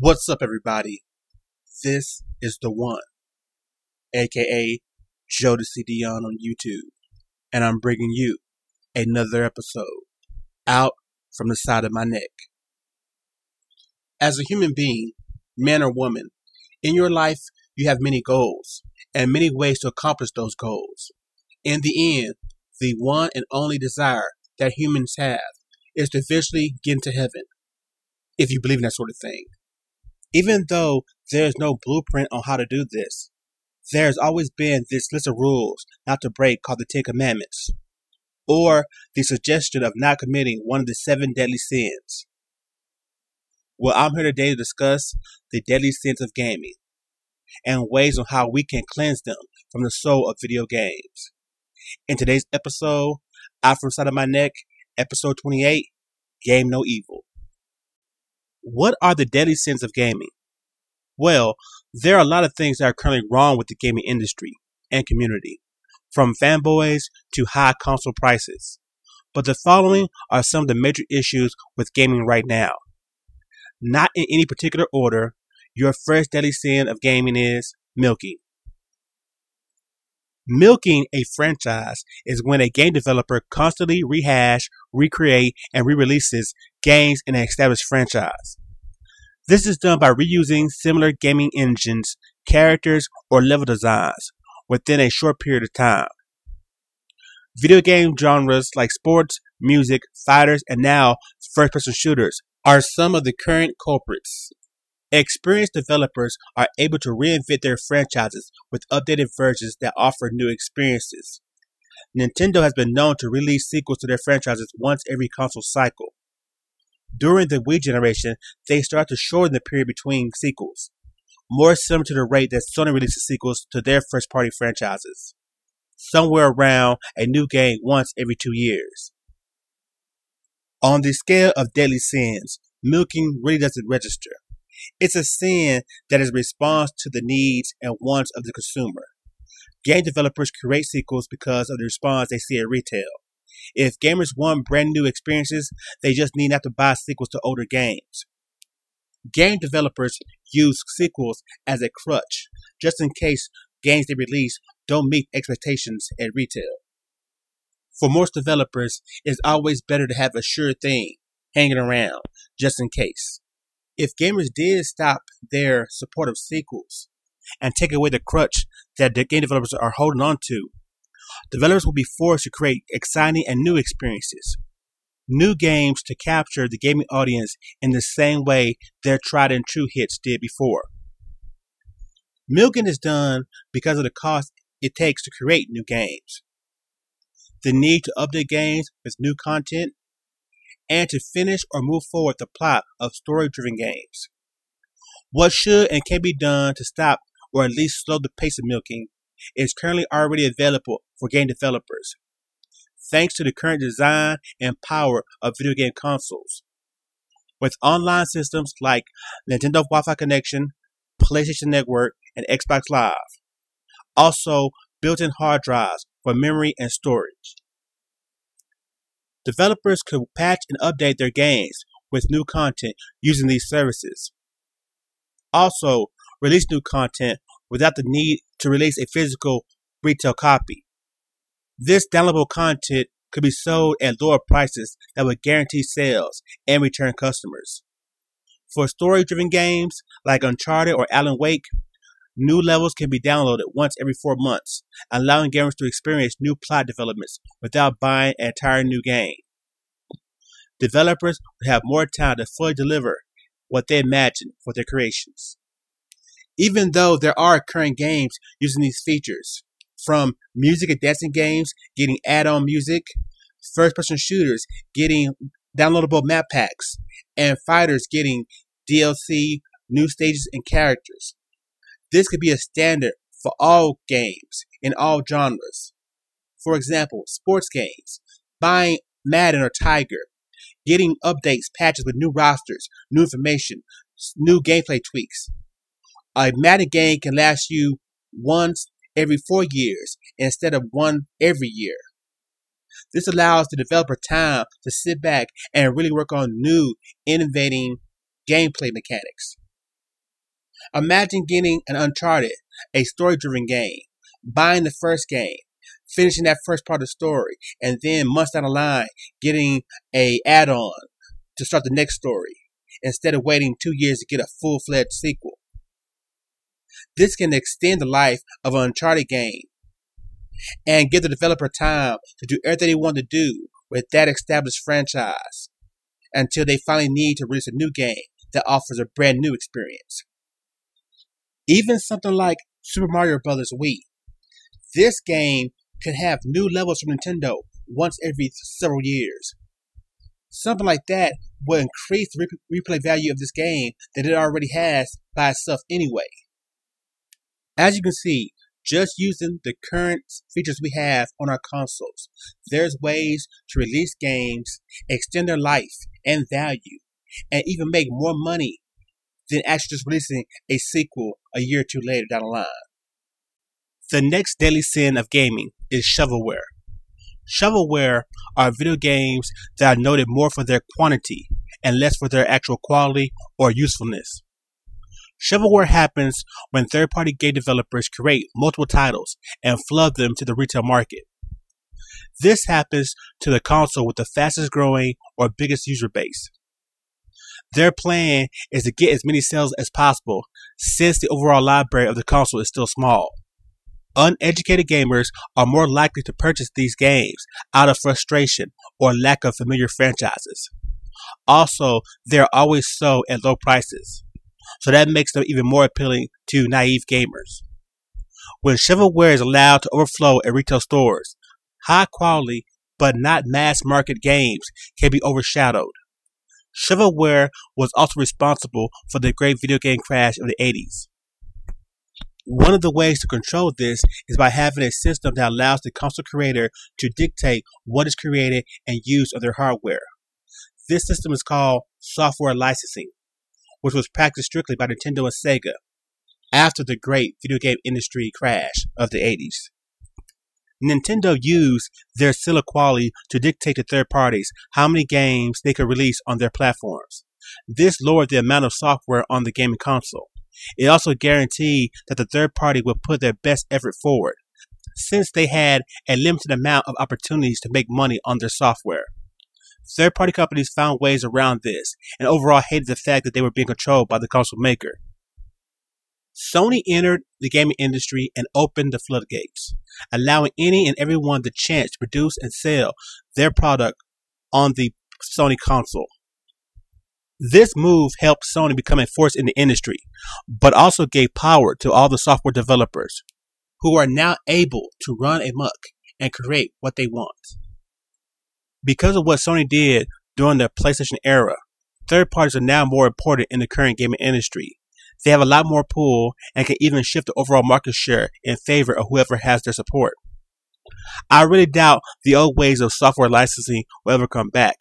What's up, everybody? This is TheWon, aka Jodecideion on YouTube, and I'm bringing you another episode out from the side of my neck. As a human being, man or woman, in your life you have many goals and many ways to accomplish those goals. In the end, the one and only desire that humans have is to eventually get into heaven, if you believe in that sort of thing. Even though there is no blueprint on how to do this, there has always been this list of rules not to break called the Ten Commandments, or the suggestion of not committing one of the 7 deadly sins. Well, I'm here today to discuss the deadly sins of gaming and ways on how we can cleanse them from the soul of video games. In today's episode, Out from the Side of My Neck, episode 28, Game No Evil. What are the deadly sins of gaming? Well, there are a lot of things that are currently wrong with the gaming industry and community, from fanboys to high console prices. But the following are some of the major issues with gaming right now. Not in any particular order, your first deadly sin of gaming is milking. Milking a franchise is when a game developer constantly rehash, recreate, and re-releases games in an established franchise. This is done by reusing similar gaming engines, characters, or level designs within a short period of time. Video game genres like sports, music, fighters, and now first-person shooters are some of the current culprits. Experienced developers are able to reinvent their franchises with updated versions that offer new experiences. Nintendo has been known to release sequels to their franchises once every console cycle. During the Wii generation, they started to shorten the period between sequels, more similar to the rate that Sony releases sequels to their first-party franchises, somewhere around a new game once every 2 years. On the scale of deadly sins, milking really doesn't register. It's a sin that is a response to the needs and wants of the consumer. Game developers create sequels because of the response they see at retail. If gamers want brand new experiences, they just need not to buy sequels to older games. Game developers use sequels as a crutch, just in case games they release don't meet expectations at retail. For most developers, it's always better to have a sure thing hanging around, just in case. If gamers did stop their support of sequels and take away the crutch that the game developers are holding on to, developers will be forced to create exciting and new experiences. New games to capture the gaming audience in the same way their tried and true hits did before. Milking is done because of the cost it takes to create new games, the need to update games with new content, and to finish or move forward the plot of story-driven games. What should and can be done to stop or at least slow the pace of milking is currently already available for game developers, thanks to the current design and power of video game consoles. With online systems like Nintendo Wi-Fi connection, PlayStation Network, and Xbox Live. Also, built-in hard drives for memory and storage. Developers could patch and update their games with new content using these services. Also, release new content without the need to release a physical retail copy. This downloadable content could be sold at lower prices that would guarantee sales and return customers. For story-driven games like Uncharted or Alan Wake, new levels can be downloaded once every 4 months, allowing gamers to experience new plot developments without buying an entire new game. Developers would have more time to fully deliver what they imagine for their creations. Even though there are current games using these features, from music and dancing games getting add-on music, first-person shooters getting downloadable map packs, and fighters getting DLC, new stages, and characters. This could be a standard for all games in all genres. For example, sports games, buying Madden or Tiger, getting updates, patches with new rosters, new information, new gameplay tweaks. A Madden game can last you once every 4 years instead of one every year. This allows the developer time to sit back and really work on new, innovating gameplay mechanics. Imagine getting an Uncharted, a story-driven game, buying the first game, finishing that first part of the story, and then months down the line, getting a add-on to start the next story, instead of waiting 2 years to get a full-fledged sequel. This can extend the life of an Uncharted game and give the developer time to do everything they want to do with that established franchise until they finally need to release a new game that offers a brand new experience. Even something like Super Mario Bros. Wii. This game could have new levels from Nintendo once every several years. Something like that will increase the replay value of this game that it already has by itself anyway. As you can see, just using the current features we have on our consoles, there's ways to release games, extend their life and value, and even make more money than actually just releasing a sequel a year or two later down the line. The next deadly sin of gaming is shovelware. Shovelware are video games that are noted more for their quantity and less for their actual quality or usefulness. Shovelware happens when third-party game developers create multiple titles and flood them to the retail market. This happens to the console with the fastest growing or biggest user base. Their plan is to get as many sales as possible since the overall library of the console is still small. Uneducated gamers are more likely to purchase these games out of frustration or lack of familiar franchises. Also, they are always sold at low prices, so that makes them even more appealing to naive gamers. When shovelware is allowed to overflow at retail stores, high quality but not mass market games can be overshadowed. Shovelware was also responsible for the great video game crash of the 80s. One of the ways to control this is by having a system that allows the console creator to dictate what is created and used on their hardware. This system is called software licensing, which was practiced strictly by Nintendo and Sega after the great video game industry crash of the 80s. Nintendo used their seller quality to dictate to third parties how many games they could release on their platforms. This lowered the amount of software on the gaming console. It also guaranteed that the third party would put their best effort forward, since they had a limited amount of opportunities to make money on their software. Third-party companies found ways around this, and overall hated the fact that they were being controlled by the console maker. Sony entered the gaming industry and opened the floodgates, allowing any and everyone the chance to produce and sell their product on the Sony console. This move helped Sony become a force in the industry, but also gave power to all the software developers, who are now able to run amok and create what they want. Because of what Sony did during the PlayStation era, third parties are now more important in the current gaming industry. They have a lot more pull and can even shift the overall market share in favor of whoever has their support. I really doubt the old ways of software licensing will ever come back.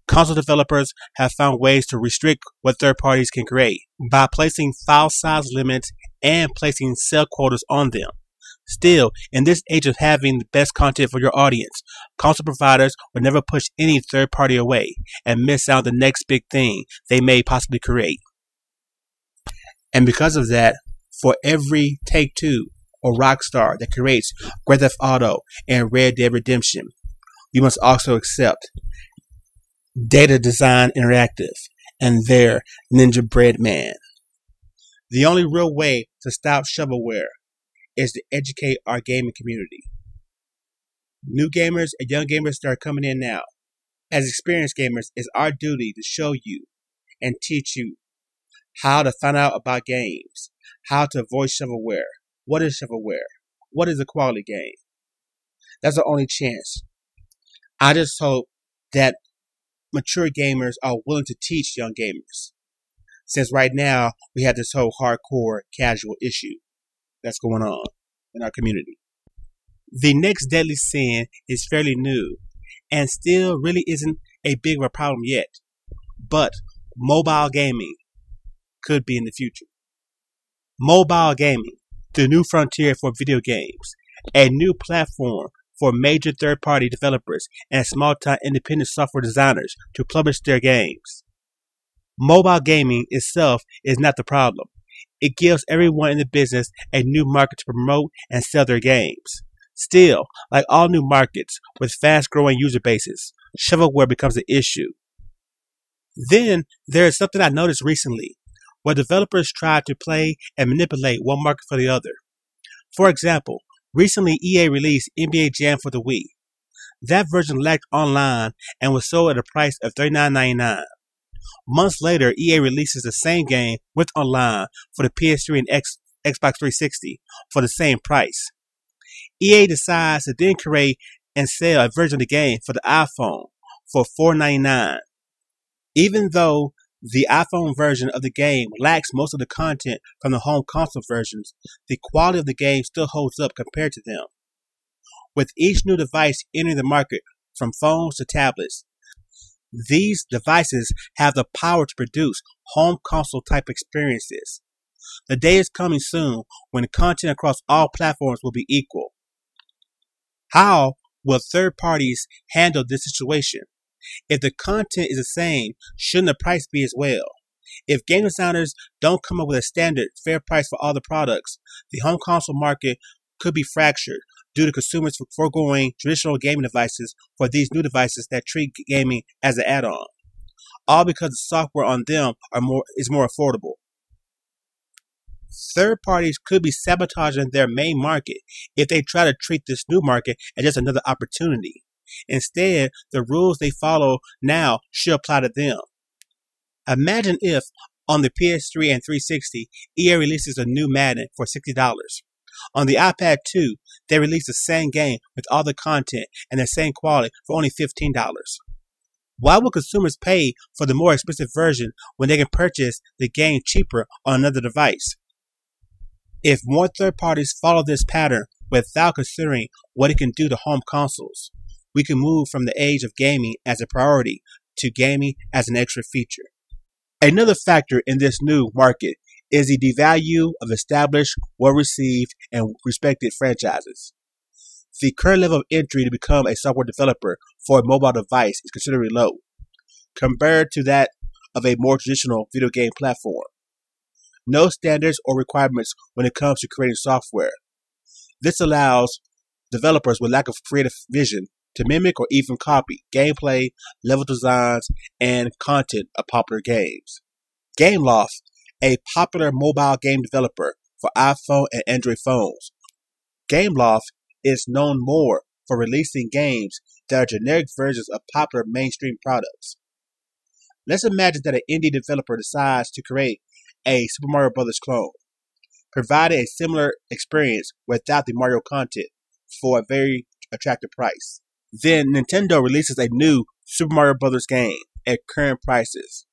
Console developers have found ways to restrict what third parties can create by placing file size limits and placing sell quotas on them. Still, in this age of having the best content for your audience, console providers will never push any third party away and miss out on the next big thing they may possibly create. And because of that, for every Take-Two or Rockstar that creates Grand Theft Auto and Red Dead Redemption, you must also accept Data Design Interactive and their Ninja Bread Man. The only real way to stop shovelware is to educate our gaming community. New gamers and young gamers that are coming in now, as experienced gamers, it's our duty to show you and teach you how to find out about games, how to avoid shovelware. What is shovelware? What is a quality game? That's our only chance. I just hope that mature gamers are willing to teach young gamers, since right now we have this whole hardcore casual issue that's going on in our community. The next deadly sin is fairly new and still really isn't a big of a problem yet, but mobile gaming could be in the future. Mobile gaming, the new frontier for video games, a new platform for major third-party developers and small-time independent software designers to publish their games. Mobile gaming itself is not the problem. It gives everyone in the business a new market to promote and sell their games. Still, like all new markets with fast-growing user bases, shovelware becomes an issue. Then there is something I noticed recently, where developers try to play and manipulate one market for the other. For example, recently EA released NBA Jam for the Wii. That version lacked online and was sold at a price of $39.99. Months later, EA releases the same game with online for the PS3 and Xbox 360 for the same price. EA decides to then create and sell a version of the game for the iPhone for $4.99. Even though the iPhone version of the game lacks most of the content from the home console versions, the quality of the game still holds up compared to them. With each new device entering the market, from phones to tablets, these devices have the power to produce home console type experiences. The day is coming soon when the content across all platforms will be equal. How will third parties handle this situation? If the content is the same, shouldn't the price be as well? If game designers don't come up with a standard fair price for all the products, the home console market could be fractured due to consumers foregoing traditional gaming devices for these new devices that treat gaming as an add-on, all because the software on them is more affordable. Third parties could be sabotaging their main market if they try to treat this new market as just another opportunity. Instead, the rules they follow now should apply to them. Imagine if, on the PS3 and 360, EA releases a new Madden for $60. On the iPad 2, they release the same game with all the content and the same quality for only $15. Why would consumers pay for the more expensive version when they can purchase the game cheaper on another device? If more third parties follow this pattern without considering what it can do to home consoles, we can move from the age of gaming as a priority to gaming as an extra feature. Another factor in this new market is the devalue of established, well-received, and respected franchises. The current level of entry to become a software developer for a mobile device is considerably low, compared to that of a more traditional video game platform. No standards or requirements when it comes to creating software. This allows developers with lack of creative vision to mimic or even copy gameplay, level designs, and content of popular games. Gameloft, a popular mobile game developer for iPhone and Android phones. Gameloft is known more for releasing games that are generic versions of popular mainstream products. Let's imagine that an indie developer decides to create a Super Mario Bros. Clone, providing a similar experience without the Mario content for a very attractive price. Then Nintendo releases a new Super Mario Bros. Game at current prices.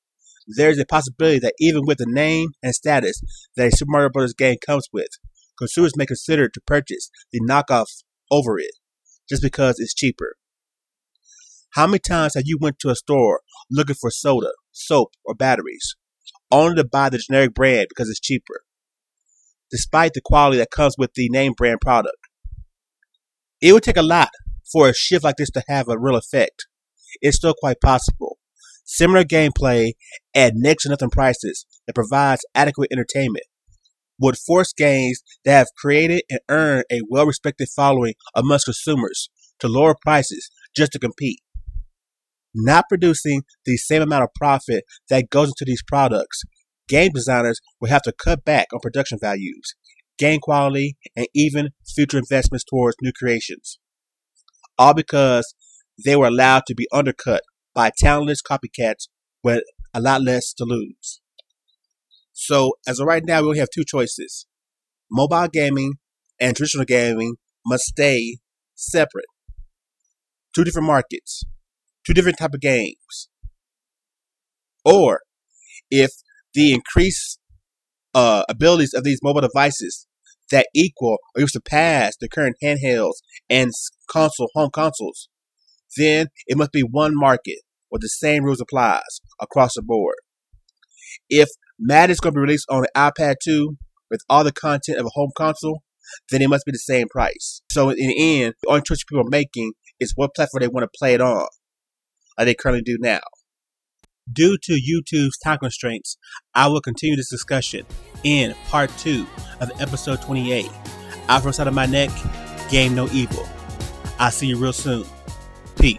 There's a possibility that even with the name and status that a Super Mario Bros. Game comes with, consumers may consider to purchase the knockoff over it, just because it's cheaper. How many times have you went to a store looking for soda, soap, or batteries, only to buy the generic brand because it's cheaper, despite the quality that comes with the name brand product? It would take a lot for a shift like this to have a real effect. It's still quite possible. Similar gameplay at next to nothing prices that provides adequate entertainment would force games that have created and earned a well-respected following amongst consumers to lower prices just to compete. Not producing the same amount of profit that goes into these products, game designers will have to cut back on production values, game quality, and even future investments towards new creations. All because they were allowed to be undercut by talentless copycats with a lot less to lose. So, as of right now, we only have two choices. Mobile gaming and traditional gaming must stay separate. Two different markets. Two different type of games. Or, if the increased abilities of these mobile devices that equal or even surpass the current handhelds and home consoles, then it must be one market where the same rules applies across the board. If Madden is going to be released on the iPad 2 with all the content of a home console, then it must be the same price. So in the end, the only choice people are making is what platform they want to play it on, like they currently do now. Due to YouTube's time constraints, I will continue this discussion in part 2 of episode 28. Out from the side of my neck, game no evil. I'll see you real soon. Peace.